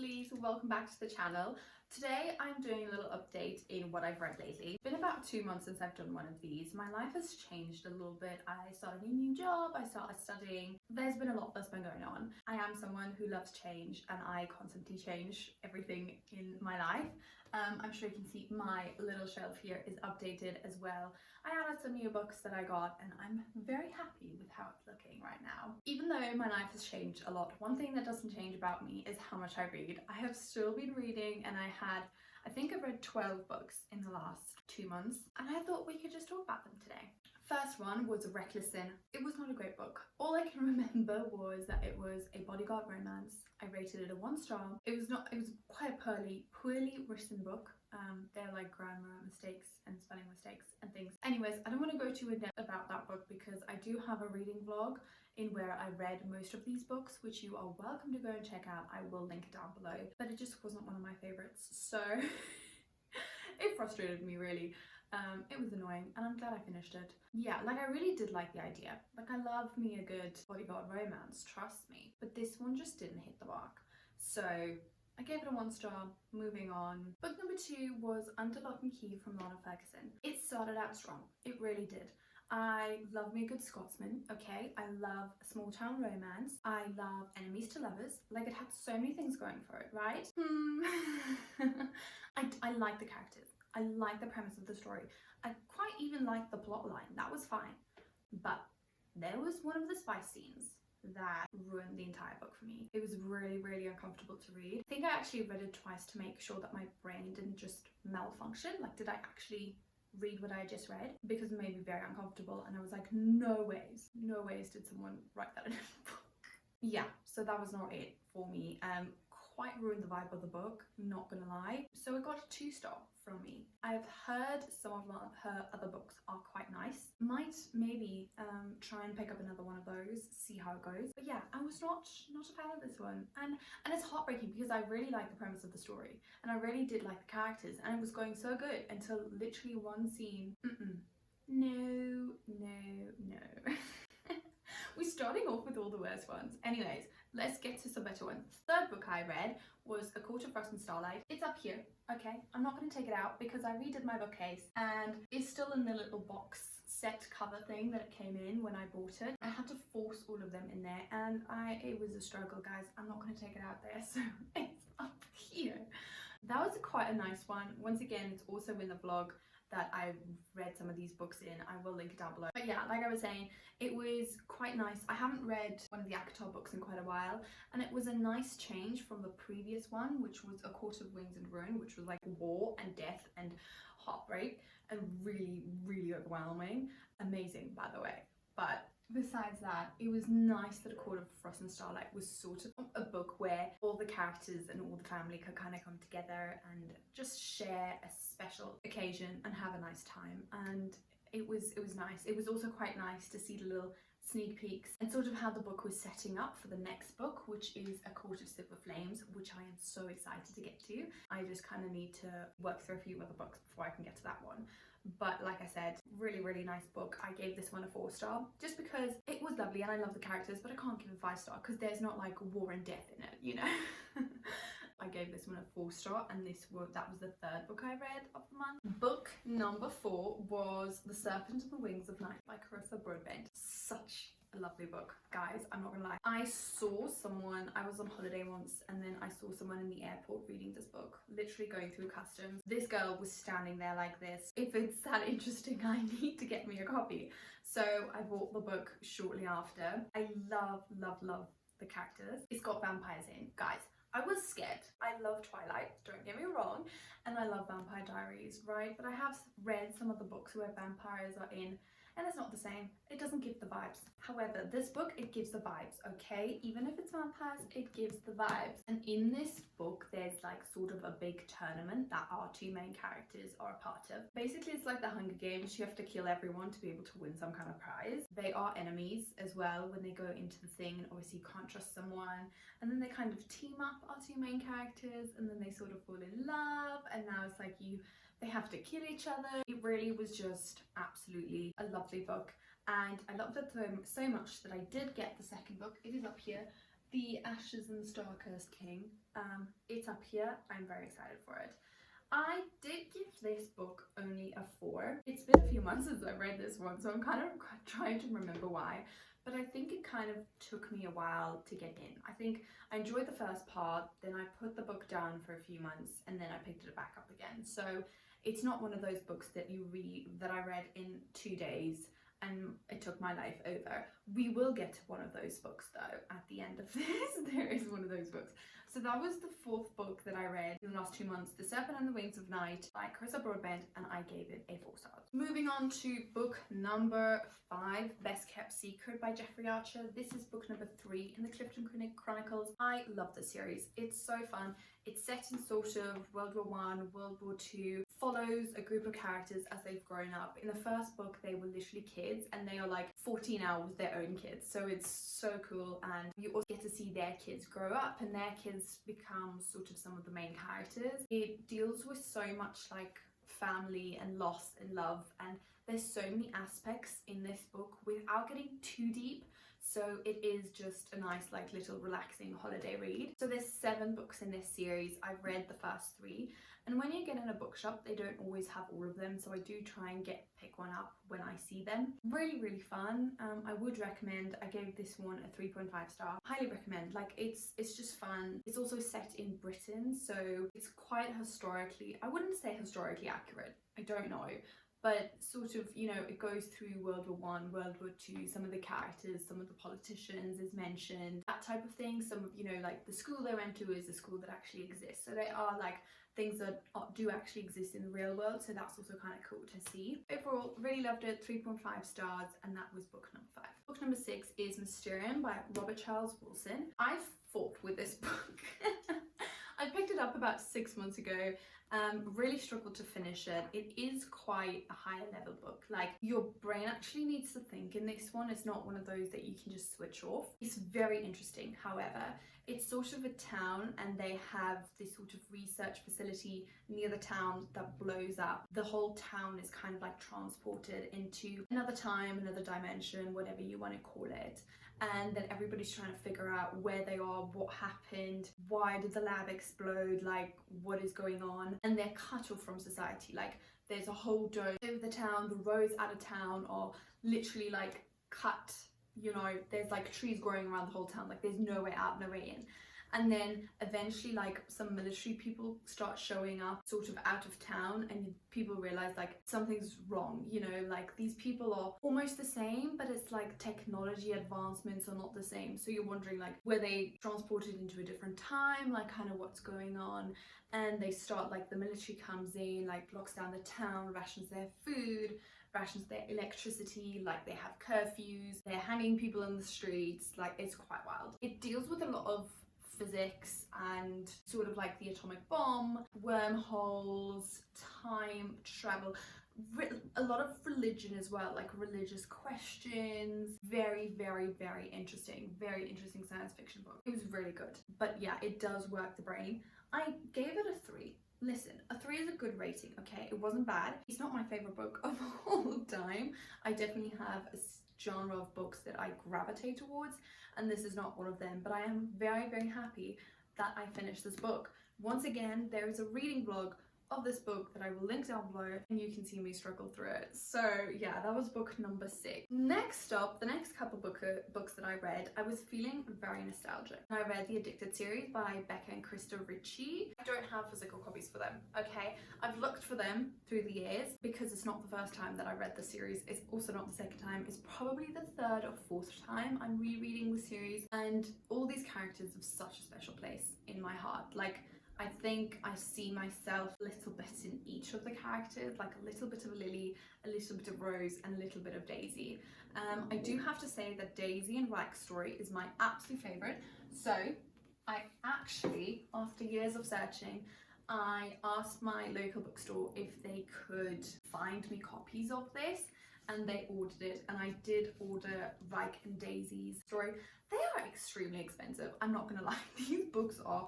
lovelies, welcome back to the channel. Today I'm doing a little update in what I've read lately. It's been about 2 months since I've done one of these. My life has changed a little bit. I started a new job, I started studying. There's been a lot that's been going on. I am someone who loves change and I constantly change everything in my life. I'm sure you can see my little shelf here is updated as well. I added some new books that I got and I'm very happy with how it's looking right now. Even though my life has changed a lot, one thing that doesn't change about me is how much I read. I have still been reading and I think I've read 12 books in the last 2 months and I thought we could just talk about them today. First one was Reckless Sin. It was not a great book. All I can remember was that it was a bodyguard romance. I rated it a 1 star. It was quite a poorly written book. They're like grammar mistakes and spelling mistakes and things. Anyways, I don't want to go too in depth about that book because I do have a reading vlog in where I read most of these books, which you are welcome to go and check out. I will link it down below, but it just wasn't one of my favorites, so it frustrated me really. It was annoying and I'm glad I finished it. Yeah, like I really did like the idea. Like I love me a good bodyguard romance, trust me. But this one just didn't hit the mark. So I gave it a 1 star, moving on. Book number 2 was Under Lock and Key from Lana Ferguson. It started out strong, it really did. I love me a good Scotsman, okay? I love a small town romance. I love enemies to lovers. Like it had so many things going for it, right? I like the characters. I like the premise of the story. I quite even liked the plot line. That was fine. But there was one of the spice scenes that ruined the entire book for me. It was really, really uncomfortable to read. I think I actually read it twice to make sure that my brain didn't just malfunction. Like, did I actually read what I just read? Because it made me very uncomfortable and I was like, no ways did someone write that in a book. Yeah, so that was not it for me. Quite ruined the vibe of the book, not gonna lie. So it got a 2 star from me. I've heard some of her other books are quite nice. Might maybe try and pick up another one of those, see how it goes. But yeah, I was not a fan of this one. And it's heartbreaking because I really like the premise of the story and I really did like the characters and it was going so good until literally one scene. No. We're starting off with all the worst ones. Anyways, let's get to some better ones. The third book I read was A Court of Frost and Starlight. It's up here, okay? I'm not going to take it out because I redid my bookcase and it's still in the little box set cover thing that it came in when I bought it. I had to force all of them in there and it was a struggle, guys. I'm not going to take it out there, so it's up here. That was quite a nice one. Once again, it's also in the vlog that I read some of these books in. I will link it down below. But yeah, like I was saying, it was quite nice. I haven't read one of the ACOTAR books in quite a while, and it was a nice change from the previous one, which was A Court of Wings and Ruin, which was like war and death and heartbreak and really, really overwhelming. Amazing, by the way. But besides that, it was nice that A Court of Frost and Starlight was sort of a book where all the characters and all the family could kind of come together and just share a special occasion and have a nice time. And it was nice. It was also quite nice to see the little sneak peeks and sort of how the book was setting up for the next book, which is A Court of Silver Flames, which I am so excited to get to. I just kind of need to work through a few other books before I can get to that one. But like I said, really, really nice book. I gave this one a 4 star just because it was lovely and I love the characters, but I can't give a 5 star because there's not like war and death in it, you know. I gave this one a 4 star and that was the 3rd book I read of the month. Book number 4 was The Serpent and the Wings of Night by Carissa Broadbent. Such a lovely book, guys. I'm not gonna lie. I was on holiday once and then I saw someone in the airport reading this book, literally going through customs. This girl was standing there like this. If it's that interesting, I need to get me a copy. So I bought the book shortly after. I love the characters. It's got vampires in, guys. I was scared. I love Twilight, don't get me wrong, and I love Vampire Diaries, right? But I have read some of the books where vampires are in and it's not the same. It doesn't give the vibes. However, this book, it gives the vibes, okay? Even if it's vampires, it gives the vibes. And in this book, there's like sort of a big tournament that our 2 main characters are a part of. Basically, it's like the Hunger Games. You have to kill everyone to be able to win some kind of prize. They are enemies as well when they go into the thing, and obviously you can't trust someone. And then they kind of team up, our 2 main characters, and then they sort of fall in love, and now it's like they have to kill each other. It really was just absolutely a lovely book and I loved it so much that I did get the 2nd book. It is up here. The Ashes and Star-Cursed King. It's up here. I'm very excited for it. I did give this book only a 4. It's been a few months since I read this one, so I'm kind of trying to remember why. But I think it kind of took me a while to get in. I think I enjoyed the first part, then I put the book down for a few months, and then I picked it back up again. So it's not one of those books that I read in 2 days and it took my life over. We will get to one of those books though at the end of this. There is one of those books. So that was the 4th book that I read in the last 2 months, The Serpent and the Wings of Night by Carissa Broadbent, and I gave it a 4 stars. Moving on to book number 5, Best Kept Secret by Jeffery. This is book number 3 in the Clifton Chronicles. I love this series. It's so fun. It's set in sort of World War I, World War II, follows a group of characters as they've grown up. In the first book, they were literally kids, and they are like 14 now with their own kids. So it's so cool, and you also get to see their kids grow up, and their kids become sort of some of the main characters. It deals with so much like family and loss and love, and there's so many aspects in this book without getting too deep. So it is just a nice like little relaxing holiday read. So there's 7 books in this series. I've read the first 3, and when you get in a bookshop they don't always have all of them, so I do try and pick one up when I see them. Really fun. I would recommend. I gave this one a 3.5 star. Highly recommend. Like it's just fun. It's also set in Britain, so it's quite historically, I wouldn't say historically accurate, I don't know, but sort of, you know, it goes through World War I, World War II, some of the characters, some of the politicians is mentioned, that type of thing. Some of, you know, like the school they went to is a school that actually exists. So they are like things that do actually exist in the real world. So that's also kind of cool to see. Overall, really loved it, 3.5 stars, and that was book number 5. Book number 6 is Mysterium by Robert Charles Wilson. I fought with this book. I picked it up about 6 months ago. Really struggled to finish it. It is quite a higher level book. Like your brain actually needs to think in this one. It's not one of those that you can just switch off. It's very interesting. However, it's sort of a town, and they have this sort of research facility near the town that blows up. The whole town is kind of like transported into another time, another dimension, whatever you want to call it. And then everybody's trying to figure out where they are, what happened, why did the lab explode, like what is going on. And they're cut off from society. Like there's a whole dome over the town, the roads out of town are literally like cut, you know, there's like trees growing around the whole town, like there's no way out, no way in. And then eventually like some military people start showing up sort of out of town, and people realize like something's wrong, you know, like these people are almost the same, but it's like technology advancements are not the same. So you're wondering like, were they transported into a different time, like kind of what's going on. And they start like the military comes in, like locks down the town, rations their food, rations their electricity, like they have curfews, they're hanging people in the streets, like it's quite wild. It deals with a lot of physics and sort of like the atomic bomb, wormholes, time travel, a lot of religion as well, like religious questions. Very interesting science fiction book. It was really good, but yeah, it does work the brain. I gave it a 3. Listen, a 3 is a good rating, okay? It wasn't bad. It's not my favorite book of all time. I definitely have a genre of books that I gravitate towards, and this is not one of them, but I am very happy that I finished this book. Once again, there is a reading vlog of this book that I will link down below, and you can see me struggle through it. So yeah, that was book number 6. Next up, the next couple books that I read, I was feeling very nostalgic. I read the Addicted series by Becca and Krista Ritchie. I don't have physical copies for them, okay? I've looked for them through the years because it's not the first time that I read the series. It's also not the second time. It's probably the 3rd or 4th time I'm rereading the series, and all these characters have such a special place in my heart. Like, I think I see myself a little bit in each of the characters, like a little bit of Lily, a little bit of Rose, and a little bit of Daisy. I do have to say that Daisy and Rack's story is my absolute favourite. So I actually, after years of searching, I asked my local bookstore if they could find me copies of this, and they ordered it, and I did order Rack and Daisy's story. They are extremely expensive, I'm not gonna lie. These books are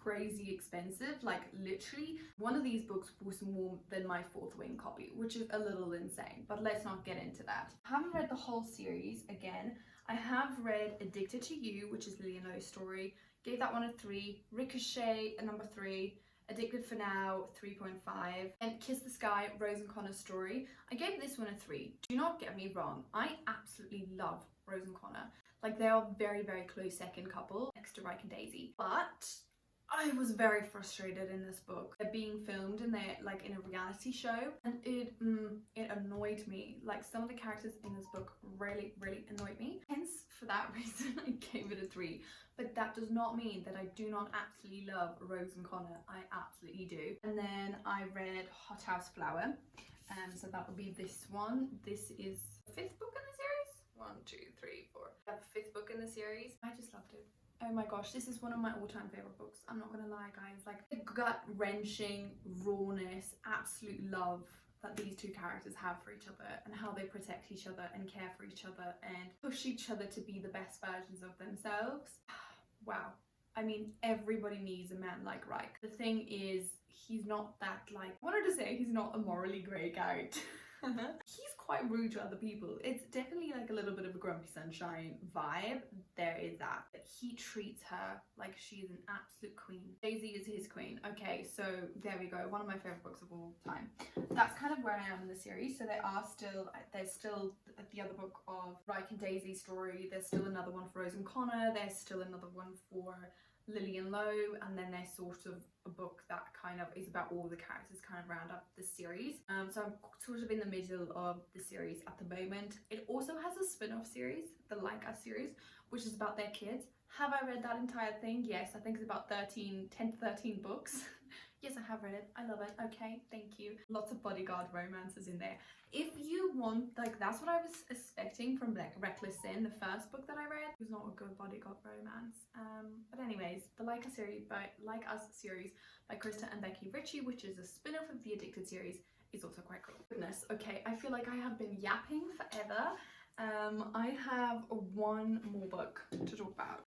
crazy expensive. Like literally one of these books was more than my 4th wing copy, which is a little insane, but let's not get into that. I haven't read the whole series. Again, I have read Addicted to You, which is Lily and Lo's story. Gave that one a 3. Ricochet, a number 3. Addicted for Now, 3.5. And Kiss the Sky, Rose and Connor's story. I gave this one a 3. Do not get me wrong, I absolutely love Rose and Connor. Like, they are very, very close second couple next to Ryke and Daisy. But I was very frustrated in this book. They're being filmed and they're like in a reality show, and it annoyed me. Like, some of the characters in this book really, really annoyed me. Hence, for that reason, I gave it a 3. But that does not mean that I do not absolutely love Rose and Connor. I absolutely do. And then I read Hothouse Flower. So that would be this one. This is the 5th book in the series. 1, 2, 3, 4. Yeah, the 5th book in the series. I just loved it. Oh my gosh, this is one of my all-time favorite books. I'm not gonna lie, guys. Like, the gut-wrenching rawness, absolute love that these two characters have for each other, and how they protect each other and care for each other and push each other to be the best versions of themselves. Wow. I mean, everybody needs a man like Ryke. The thing is, he's not that, like, I wanted to say he's not a morally grey character. He's quite rude to other people. It's definitely like a little bit of a Grumpy Sunshine vibe. There is that. But he treats her like she's an absolute queen. Daisy is his queen. Okay, so there we go. One of my favorite books of all time. That's kind of where I am in the series. So there's still the other book of Ryke and Daisy's story. There's still another one for Rose and Connor. There's still another one for Lily and Lo, and then there's sort of a book that kind of is about all the characters, kind of round up the series. So I'm sort of in the middle of the series at the moment. It also has a spin-off series, the Like Us series, which is about their kids. Have I read that entire thing? Yes, I think it's about 10 to 13 books. Yes, I have read it. I love it. Okay, thank you. Lots of bodyguard romances in there. If you want, like, that's what I was expecting from Reckless Sin, the first book that I read. It was not a good bodyguard romance. But anyways, the Like Us series by Krista and Becky Ritchie, which is a spin-off of the Addicted series, is also quite cool. Goodness, okay, I feel like I have been yapping forever. I have one more book to talk about.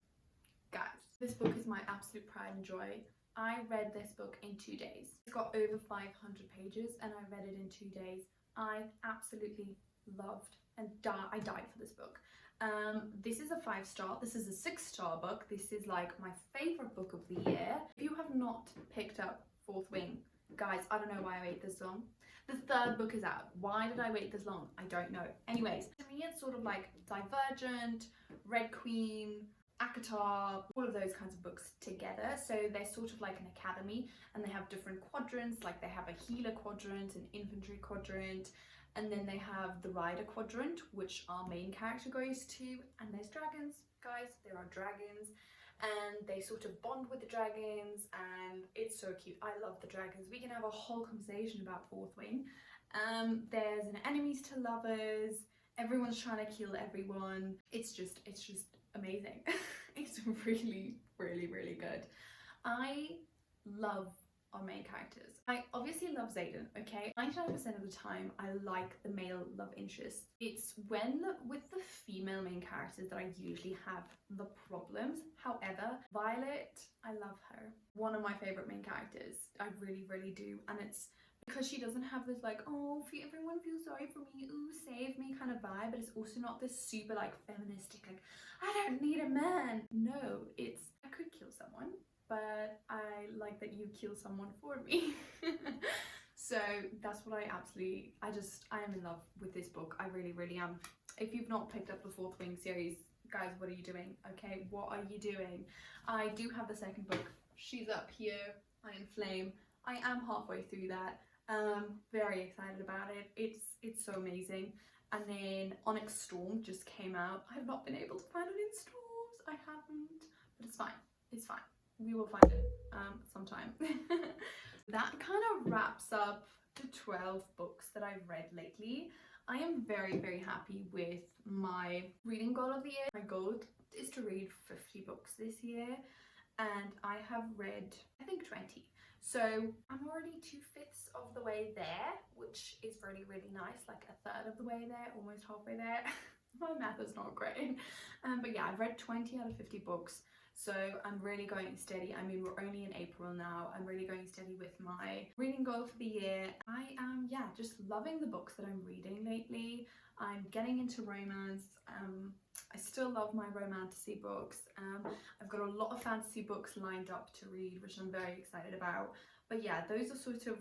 Guys, this book is my absolute pride and joy. I read this book in 2 days. It's got over 500 pages and I read it in 2 days. I absolutely loved and I died for this book. This is a 5-star. This is a 6-star book. This is like my favorite book of the year. If you have not picked up Fourth Wing, guys, I don't know why I waited this long. The 3rd book is out. Why did I wait this long? I don't know. Anyways, to me it's sort of like Divergent, Red Queen, ACOTAR, all of those kinds of books together. So they're sort of like an academy, and they have different quadrants. Like, they have a healer quadrant, an infantry quadrant, and then they have the rider quadrant, which our main character goes to. And there's dragons, guys. There are dragons, and they sort of bond with the dragons, and it's so cute. I love the dragons. We can have a whole conversation about Fourth Wing. There's an enemies to lovers. Everyone's trying to kill everyone. It's just amazing. It's really, really, really good. I love our main characters. I obviously love Xaden, okay? 99% of the time I like the male love interest. It's when with the female main characters that I usually have the problems. However, Violet, I love her. One of my favorite main characters. I really, really do. And it's because she doesn't have this like, oh, everyone feels sorry for me, ooh, save me kind of vibe, but it's also not this super like feministic, like, I don't need a man. No, it's, I could kill someone, but I like that you kill someone for me. So that's what I am in love with this book. I really, really am. If you've not picked up the Fourth Wing series, guys, what are you doing? Okay, what are you doing? I do have the 2nd book. She's up here, Iron Flame. I am halfway through that. Very excited about it. It's so amazing. And then Onyx Storm just came out. I've not been able to find it in stores. I haven't, but it's fine. It's fine. We will find it sometime. That kind of wraps up the 12 books that I've read lately. I am very, very happy with my reading goal of the year. My goal is to read 50 books this year, and I have read, I think, 20. So I'm already 2/5 of the way there, which is really, really nice. Like 1/3 of the way there, almost halfway there. My math is not great. But yeah, I've read 20 out of 50 books. So I'm really going steady. I mean, we're only in April now. I'm really going steady with my reading goal for the year. I am, yeah, just loving the books that I'm reading lately. I'm getting into romance. I still love my Romantasy books. I've got a lot of fantasy books lined up to read, which I'm very excited about. But yeah, those are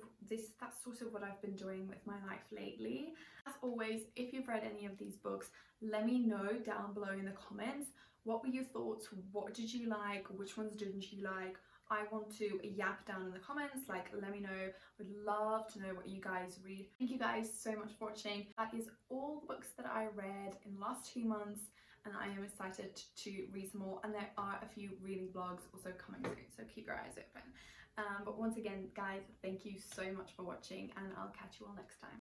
that's sort of what I've been doing with my life lately. As always, if you've read any of these books, let me know down below in the comments. What were your thoughts? What did you like? Which ones didn't you like? I want to yap down in the comments, like let me know. Would love to know what you guys read. Thank you guys so much for watching. That is all the books that I read in the last 2 months, and I am excited to read some more, and there are a few reading vlogs also coming soon, so keep your eyes open. But once again guys, thank you so much for watching, and I'll catch you all next time.